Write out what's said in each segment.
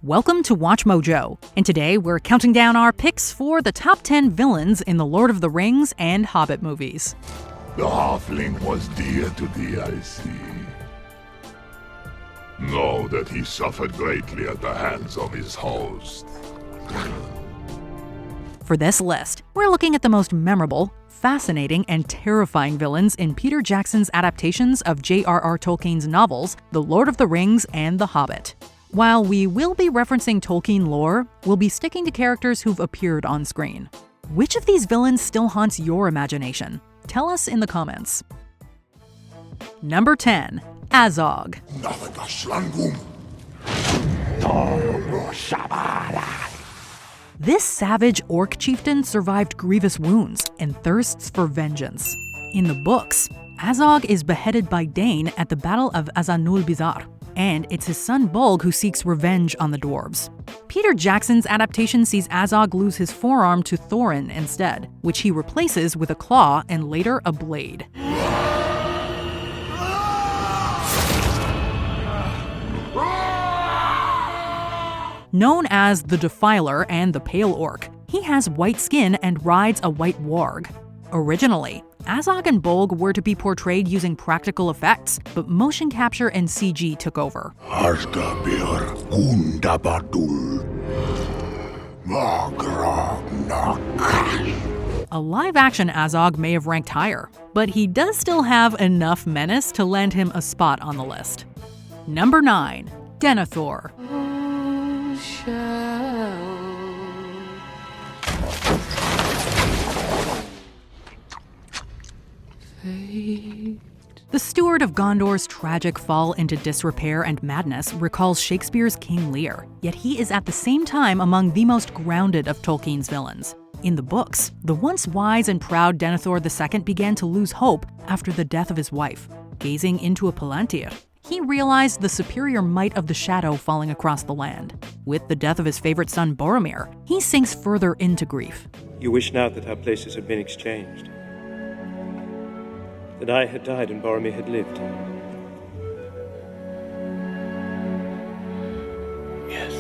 welcome to Watch Mojo, and today we're counting down our picks for the top 10 villains in the Lord of the Rings and Hobbit movies. The halfling was dear to thee, I see. Know that he suffered greatly at the hands of his host. For this list, we're looking at the most memorable, fascinating, and terrifying villains in Peter Jackson's adaptations of J.R.R. Tolkien's novels, The Lord of the Rings and The Hobbit. While we will be referencing Tolkien lore, we'll be sticking to characters who've appeared on screen. Which of these villains still haunts your imagination? Tell us in the comments. Number 10. Azog. This savage orc chieftain survived grievous wounds and thirsts for vengeance. In the books, Azog is beheaded by Dain at the Battle of Azanul-Bizar, and it's his son Bolg who seeks revenge on the dwarves. Peter Jackson's adaptation sees Azog lose his forearm to Thorin instead, which he replaces with a claw and later a blade. Known as the Defiler and the Pale Orc, he has white skin and rides a white warg. Originally, Azog and Bolg were to be portrayed using practical effects, but motion capture and CG took over. A live-action Azog may have ranked higher, but he does still have enough menace to land him a spot on the list. Number 9. Denethor. The steward of Gondor's tragic fall into disrepair and madness recalls Shakespeare's King Lear, yet he is at the same time among the most grounded of Tolkien's villains. In the books, the once wise and proud Denethor II began to lose hope after the death of his wife. Gazing into a palantir, he realized the superior might of the shadow falling across the land. With the death of his favorite son Boromir, he sinks further into grief. You wish now that our places had been exchanged. That I had died and Boromir had lived. Yes.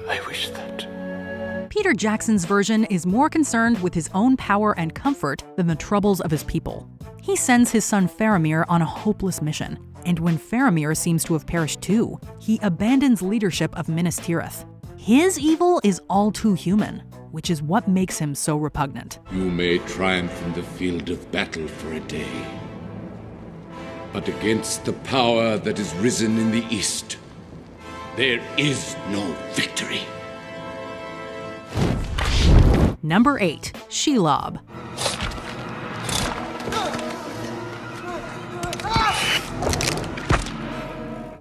I wish that. Peter Jackson's version is more concerned with his own power and comfort than the troubles of his people. He sends his son Faramir on a hopeless mission, and when Faramir seems to have perished too, he abandons leadership of Minas Tirith. His evil is all too human, which is what makes him so repugnant. You may triumph in the field of battle for a day, but against the power that is risen in the east, there is no victory. Number 8. Shelob.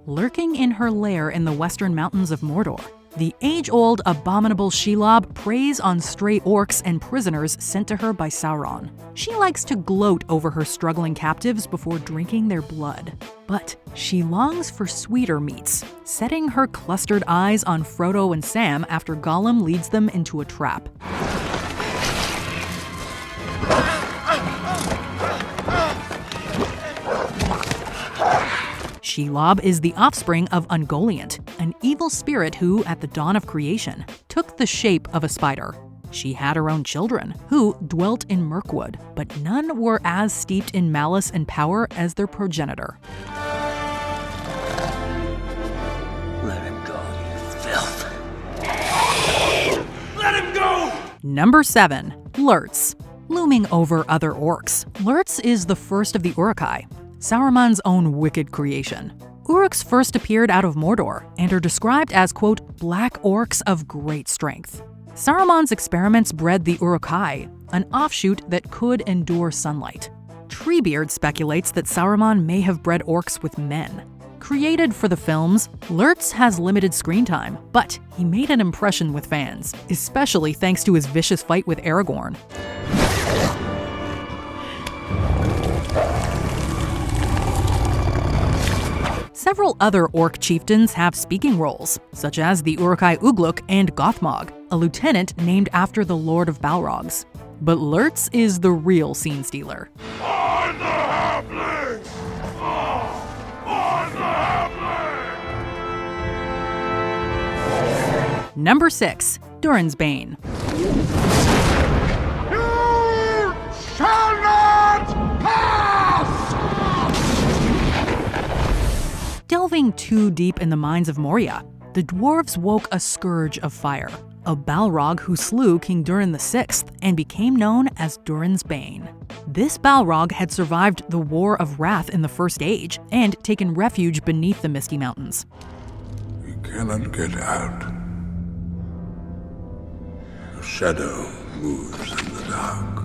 Lurking in her lair in the western mountains of Mordor, the age-old abominable Shelob preys on stray orcs and prisoners sent to her by Sauron. She likes to gloat over her struggling captives before drinking their blood. But she longs for sweeter meats, setting her clustered eyes on Frodo and Sam after Gollum leads them into a trap. Shelob is the offspring of Ungoliant, an evil spirit who, at the dawn of creation, took the shape of a spider. She had her own children, who dwelt in Mirkwood, but none were as steeped in malice and power as their progenitor. Let him go, you filth. Let him go! Number 7. Lurtz. Looming over other orcs, Lurtz is the first of the Uruk-hai, Saruman's own wicked creation. Uruks first appeared out of Mordor and are described as, quote, black orcs of great strength. Saruman's experiments bred the Uruk-hai, an offshoot that could endure sunlight. Treebeard speculates that Saruman may have bred orcs with men. Created for the films, Lurtz has limited screen time, but he made an impression with fans, especially thanks to his vicious fight with Aragorn. Several other orc chieftains have speaking roles, such as the Uruk-hai Ugluk and Gothmog, a lieutenant named after the Lord of Balrogs. But Lurtz is the real scene stealer. On the halfling! On the halfling! Number 6. Durin's Bane. Shall not pass! Delving too deep in the mines of Moria, the dwarves woke a scourge of fire, a Balrog who slew King Durin VI and became known as Durin's Bane. This Balrog had survived the War of Wrath in the First Age and taken refuge beneath the Misty Mountains. We cannot get out. A shadow moves in the dark.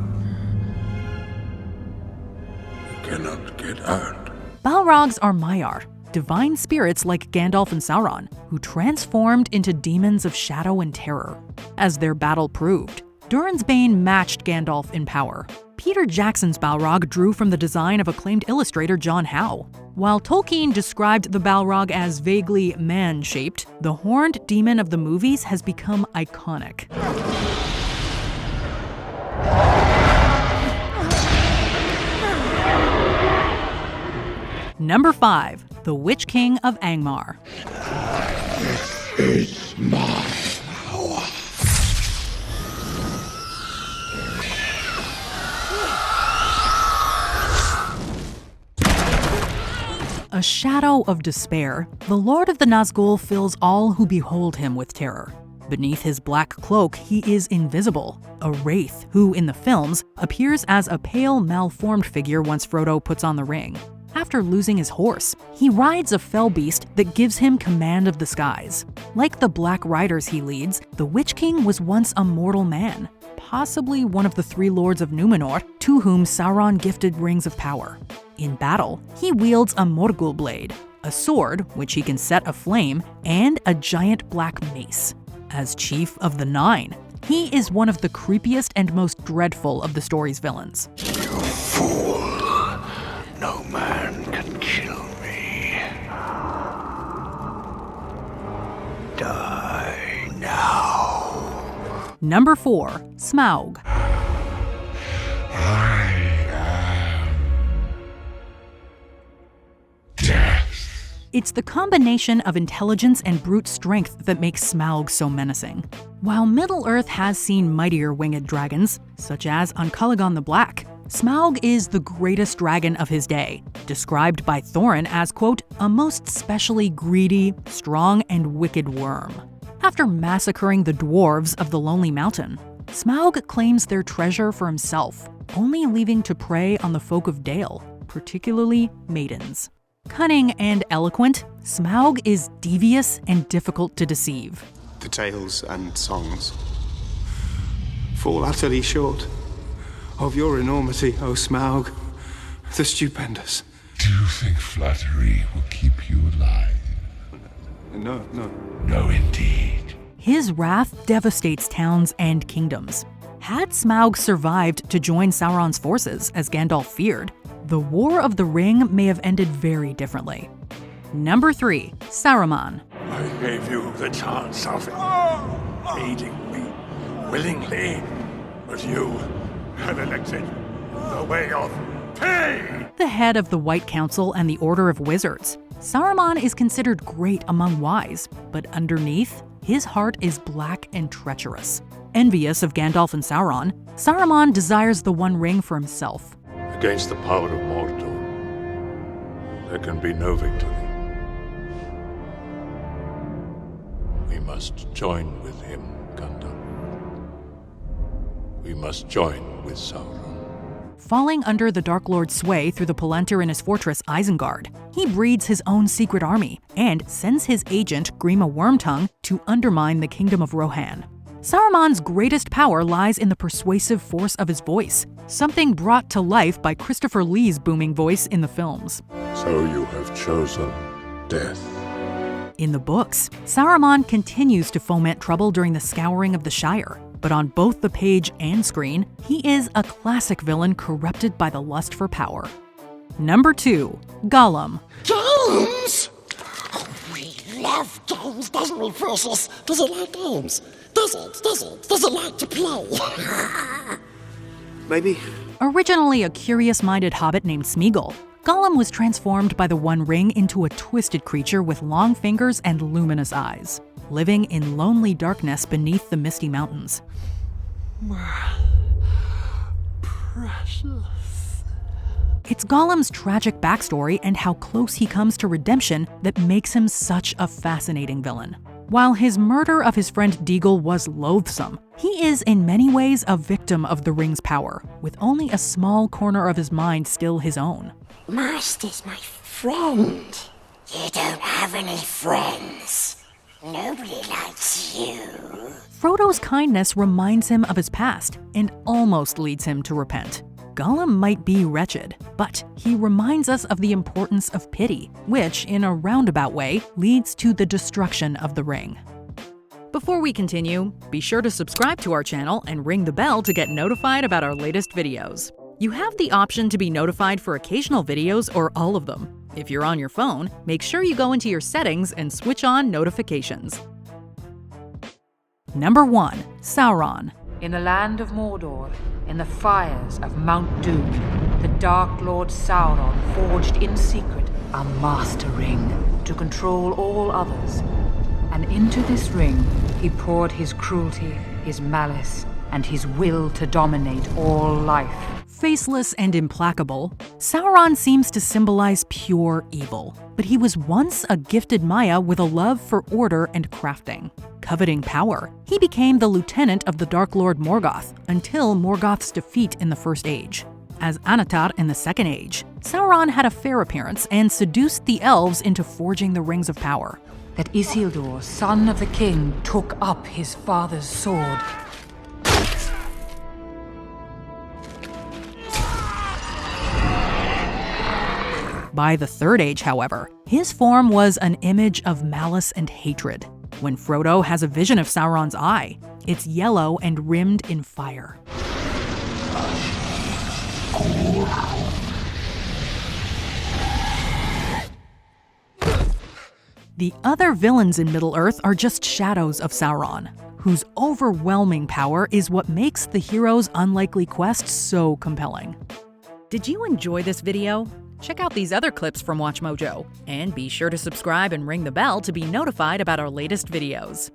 We cannot get out. Balrogs are Maiar, divine spirits like Gandalf and Sauron, who transformed into demons of shadow and terror. As their battle proved, Durin's Bane matched Gandalf in power. Peter Jackson's Balrog drew from the design of acclaimed illustrator John Howe. While Tolkien described the Balrog as vaguely man-shaped, the horned demon of the movies has become iconic. Number 5. The Witch King of Angmar. This is my power. A shadow of despair, the Lord of the Nazgul fills all who behold him with terror. Beneath his black cloak, he is invisible, a wraith who, in the films, appears as a pale, malformed figure once Frodo puts on the ring. After losing his horse, he rides a fell beast that gives him command of the skies. Like the Black Riders he leads, the Witch King was once a mortal man, possibly one of the 3 lords of Numenor to whom Sauron gifted rings of power. In battle, he wields a Morgul blade, a sword which he can set aflame, and a giant black mace. As chief of the Nine, he is one of the creepiest and most dreadful of the story's villains. You fool. No man can kill me. Die now. Number 4. Smaug. I am death. It's the combination of intelligence and brute strength that makes Smaug so menacing. While Middle-earth has seen mightier winged dragons, such as Uncalagon the Black, Smaug is the greatest dragon of his day, described by Thorin as, quote, a most specially greedy, strong, and wicked worm. After massacring the dwarves of the Lonely Mountain, Smaug claims their treasure for himself, only leaving to prey on the folk of Dale, particularly maidens. Cunning and eloquent, Smaug is devious and difficult to deceive. The tales and songs fall utterly short of your enormity, O Smaug, the stupendous. Do you think flattery will keep you alive? No. No, indeed. His wrath devastates towns and kingdoms. Had Smaug survived to join Sauron's forces, as Gandalf feared, the War of the Ring may have ended very differently. Number 3. Saruman. I gave you the chance of aiding me willingly, but you had elected the way of pain. The head of the White Council and the Order of Wizards, Saruman is considered great among wise, but underneath, his heart is black and treacherous. Envious of Gandalf and Sauron, Saruman desires the One Ring for himself. Against the power of Mordor, there can be no victory. We must join with him, Gandalf. We must join with Sauron. Falling under the Dark Lord's sway through the Palantir in his fortress Isengard, he breeds his own secret army and sends his agent Grima Wormtongue to undermine the kingdom of Rohan. Saruman's greatest power lies in the persuasive force of his voice, something brought to life by Christopher Lee's booming voice in the films. So you have chosen death. In the books, Saruman continues to foment trouble during the Scouring of the Shire, but on both the page and screen, he is a classic villain corrupted by the lust for power. Number 2. Gollum. Games? Oh, we love games, doesn't we, Precious? Does it like games? Does it like to play? Maybe. Originally a curious-minded hobbit named Smeagol, Gollum was transformed by the One Ring into a twisted creature with long fingers and luminous eyes. living in lonely darkness beneath the misty mountains. Precious. It's Gollum's tragic backstory and how close he comes to redemption that makes him such a fascinating villain. While his murder of his friend Deagle was loathsome, he is in many ways a victim of the ring's power, with only a small corner of his mind still his own. Master's my friend. You don't have any friends. Nobody likes you. Frodo's kindness reminds him of his past and almost leads him to repent. Gollum might be wretched, but he reminds us of the importance of pity, which, in a roundabout way, leads to the destruction of the ring. Before we continue, be sure to subscribe to our channel and ring the bell to get notified about our latest videos. You have the option to be notified for occasional videos or all of them. If you're on your phone, make sure you go into your settings and switch on notifications. Number 1. Sauron. In the land of Mordor, in the fires of Mount Doom, the Dark Lord Sauron forged in secret a master ring to control all others. And into this ring he poured his cruelty, his malice, and his will to dominate all life. Faceless and implacable, Sauron seems to symbolize pure evil, but he was once a gifted Maya with a love for order and crafting. Coveting power, he became the lieutenant of the Dark Lord Morgoth until Morgoth's defeat in the First Age. As Anatar in the Second Age, Sauron had a fair appearance and seduced the elves into forging the Rings of Power. That Isildur, son of the king, took up his father's sword. By the Third Age, however, his form was an image of malice and hatred. When Frodo has a vision of Sauron's eye, it's yellow and rimmed in fire. The other villains in Middle-earth are just shadows of Sauron, whose overwhelming power is what makes the hero's unlikely quest so compelling. Did you enjoy this video? Check out these other clips from WatchMojo, and be sure to subscribe and ring the bell to be notified about our latest videos.